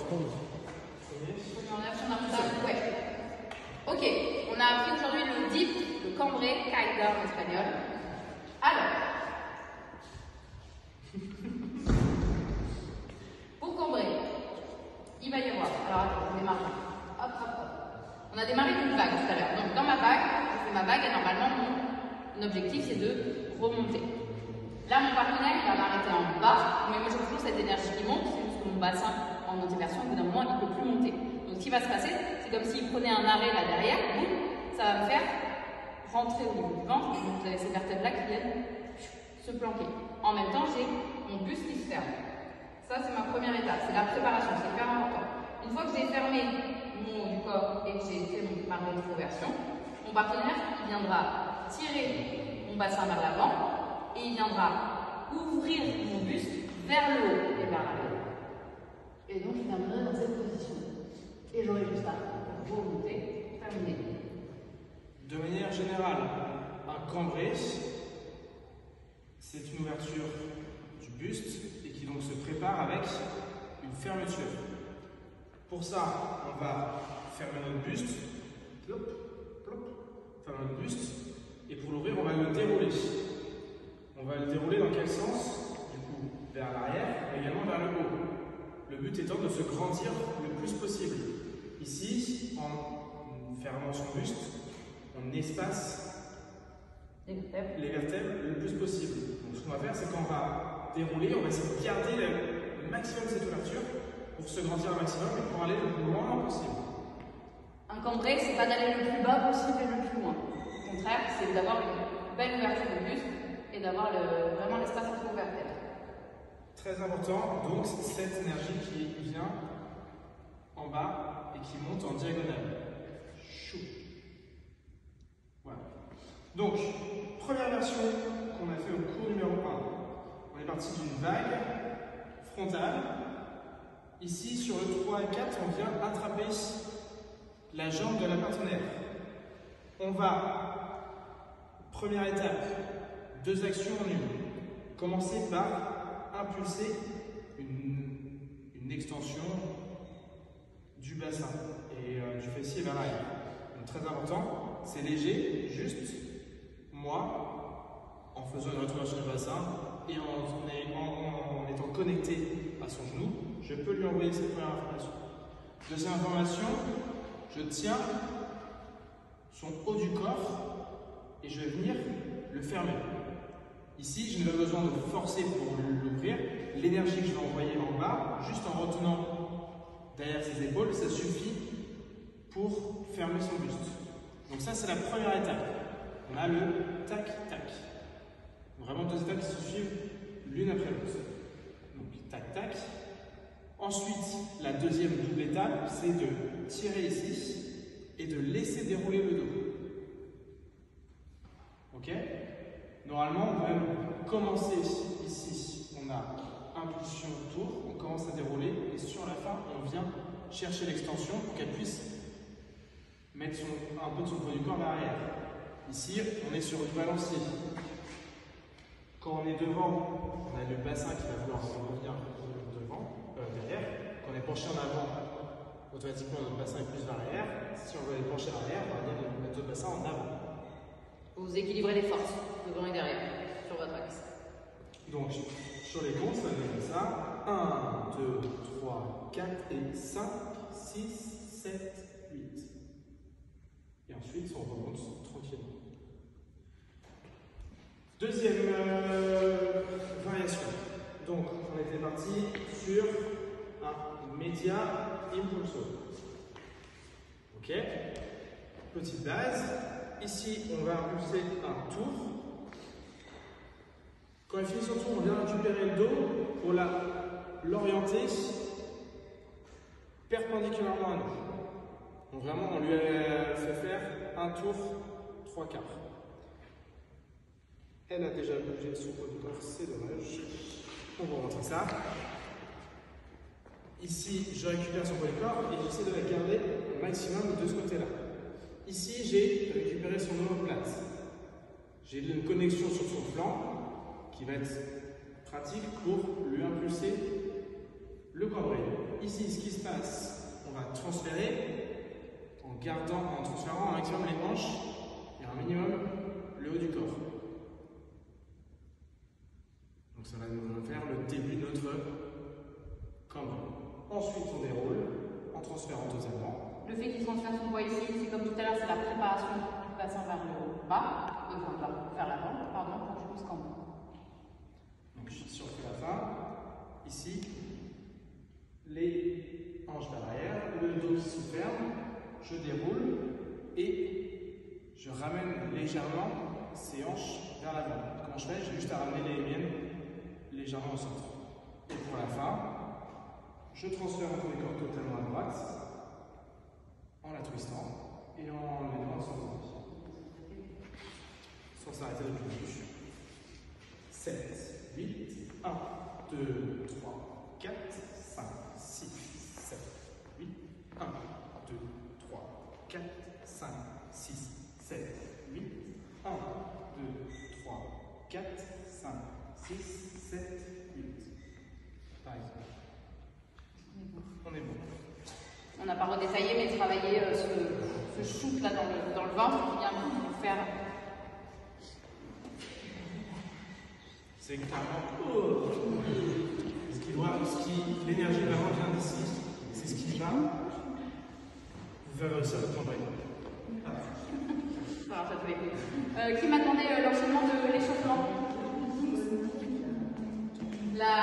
secondes. On a appris ça. Ouais. Ok, on a appris aujourd'hui le dip, le cambré, caïda en espagnol. Alors, pour cambrer, il va y avoir. Alors attends, on démarre. Hop, hop, hop. On a démarré d'une vague tout à l'heure. Donc dans ma vague, je fais ma vague et normalement mon objectif c'est de remonter. Là mon partenaire il va m'arrêter en bas, mais moi j'ai toujours cette énergie qui monte, c'est juste que mon bassin en antiversion, au bout d'un moment il ne peut plus monter. Donc ce qui va se passer, c'est comme s'il prenait un arrêt là derrière, boum, ça va me faire rentrer au niveau du ventre, donc vous avez ces vertèbres là qui viennent se planquer. En même temps j'ai mon buste qui se ferme. Ça c'est ma première étape, c'est la préparation, c'est hyper important. Une fois que j'ai fermé mon haut du corps et que j'ai fait ma rétroversion, mon partenaire il viendra tirer mon bassin vers l'avant et il viendra ouvrir mon buste vers le haut et vers l'arrière. Et donc je viendrai dans cette position. Et j'aurai juste à remonter, terminer. De manière générale, un cambré, c'est une ouverture du buste et qui donc se prépare avec une fermeture. Pour ça, on va fermer notre buste, plop, plop, fermer notre buste, et pour l'ouvrir, on va le dérouler. On va le dérouler dans quel sens? Du coup, vers l'arrière, mais également vers le haut. Le but étant de se grandir le plus possible. Ici, en fermant son buste, on espace les vertèbres le plus possible. Donc ce qu'on va faire, c'est qu'on va dérouler, on va essayer de garder le maximum de cette ouverture pour se grandir un maximum et pour aller le plus loin possible. Un cambré, c'est pas d'aller le plus bas possible et le plus loin. Au contraire, c'est d'avoir une belle ouverture de buste et d'avoir vraiment l'espace entre vos vertèbres. Très important, donc cette énergie qui vient en bas et qui monte en diagonale. Chou. Voilà. Donc, première version qu'on a fait au cours numéro 1. On est parti d'une vague frontale. Ici, sur le 3 et 4, on vient attraper la jambe de la partenaire. On va, première étape, 2 actions en une. Commencer par impulser une extension du bassin et du fessier vers l'arrière. Donc très important, c'est léger, juste, moi, en faisant une rétroversion du bassin et en étant connecté à son genou, je peux lui envoyer cette première information. Deuxième information, je tiens son haut du corps et je vais venir le fermer. Ici, je n'ai pas besoin de forcer pour l'ouvrir. L'énergie que je vais envoyer en bas, juste en retenant derrière ses épaules, ça suffit pour fermer son buste. Donc ça, c'est la première étape. On a le tac-tac. Vraiment 2 étapes qui se suivent l'une après l'autre. Donc tac-tac. Ensuite, la deuxième double étape, c'est de tirer ici et de laisser dérouler le dos. Ok? Normalement, on peut même commencer ici. On a impulsion tour, on commence à dérouler et sur la fin, on vient chercher l'extension pour qu'elle puisse mettre un peu de son poids du corps vers l'arrière. Ici, on est sur du balancier. Quand on est devant, on a le bassin qui va vouloir revenir derrière. Quand on est penché en avant, automatiquement notre bassin est plus vers l'arrière. Si on veut aller pencher à l'arrière, on va venir mettre notre bassin en avant. Vous équilibrez les forces, devant et derrière, sur votre axe. Donc, sur les comptes, ça donne ça. 1, 2, 3, 4 et 5, 6, 7, 8. Et ensuite, on remonte tranquillement. Deuxième variation. Donc, on était parti sur un média impulso. Ok. Petite base. Ici, on va impulser un tour. Quand il finit son tour, on vient récupérer le dos pour l'orienter perpendiculairement à nous. Donc vraiment, on lui a fait faire un tour 3/4. Elle a déjà bougé son poids du corps, c'est dommage. On va rentrer ça. Ici, je récupère son poids du corps et j'essaie de la garder au maximum de ce côté-là. Ici, j'ai récupéré son omoplate. J'ai une connexion sur son flanc qui va être pratique pour lui impulser le cambré. Ici, ce qui se passe? On va transférer en transférant un maximum les hanches et un minimum le haut du corps. Donc ça va nous faire le début de notre cambrure. Ensuite, on déroule en transférant totalement. Le fait qu'il transfère son poids ici, c'est comme tout à l'heure, c'est la préparation du bassin vers le bas, vers l'avant, pardon, pour que je puisse cambrer. Donc si on fait la fin, ici, les hanches vers l'arrière, le dos qui se ferme, je déroule et je ramène légèrement ces hanches vers l'avant. Comment je fais? J'ai juste à ramener les miennes légèrement au centre. Et pour la fin, je transfère mon corps totalement à droite en la twistant et en le mettant sur le sans s'arrêter de plus. 7, 8, 1, 2, 3, 4, 5, 6, 7, 8, 1, 2, 3, 4, 5, 6, 7, 8, 1, 2, 3, 4, 5, 6, 7, 8. Par exemple. On est bon. On n'a pas redétaillé, mais travailler ce shoot là dans le ventre qui vient nous faire. C'est clairement l'énergie vraiment vient d'ici. C'est ce qui va vous faire réussir le cambré. Alors, ça peut être. Qui m'a demandé l'enchaînement de l'échauffement? La